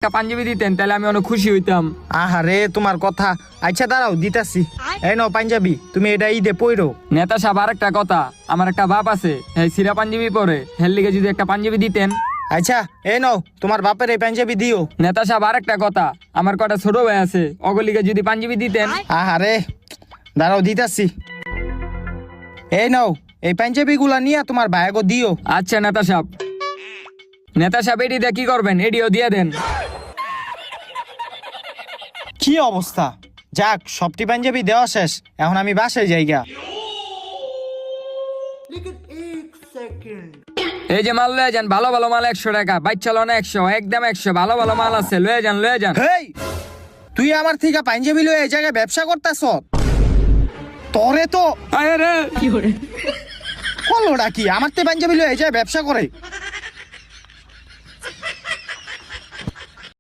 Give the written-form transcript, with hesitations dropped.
একটা পাঞ্জাবি দিতেন তাহলে আমি অনেক খুশি হইতাম। আহারে তোমার কথা। আচ্ছা দাঁড়াও দিতাছি। এই নাও পাঞ্জাবি, তুমি এটা ঈদে পইরো। নেতা সাহেব আরেকটা কথা, আমার একটা বাপ আছে, হ্যাঁ সিরা পাঞ্জাবি পরে, হের লিগে যদি একটা পাঞ্জাবি দিতেন। আচ্ছা এই নাও তোমার বাপের এই পাঞ্জাবি দিও। নেতা সাহেব আরেকটা কথা, আমার কটা ছোট ভাই আছে, অগলিগে যদি পাঞ্জাবি দিতেন। আহারে দাঁড়াও দিতাছি। এই নাও এই পাঞ্জাবি গুলা নিয়ে তোমার ভাইগো দিও। আচ্ছা নেতা সাহেব। নেতা সাহেব এটি দিয়ে কি করবেন, এটিও দিয়ে দেন। কি অবস্থা! যাক, সবটি পাঞ্জাবি দেওয়া শেষ, এখন আমি বাসায় যাইগা। এই যে মাল লয়ে যান, ভালো ভালো মাল 100 টাকা, বাচ্চা লোনা 100, একদম 100, ভালো ভালো মাল আছে, লয়ে যান লয়ে যান। হেই, তুই আমার থেকে পাঞ্জাবি লয়ে এই জায়গায় ব্যবসা করতেছ? তোরে তো আরে রে কলোটা কি আমার তে পাঞ্জাবি লয়ে এই জায়গায় ব্যবসা করে?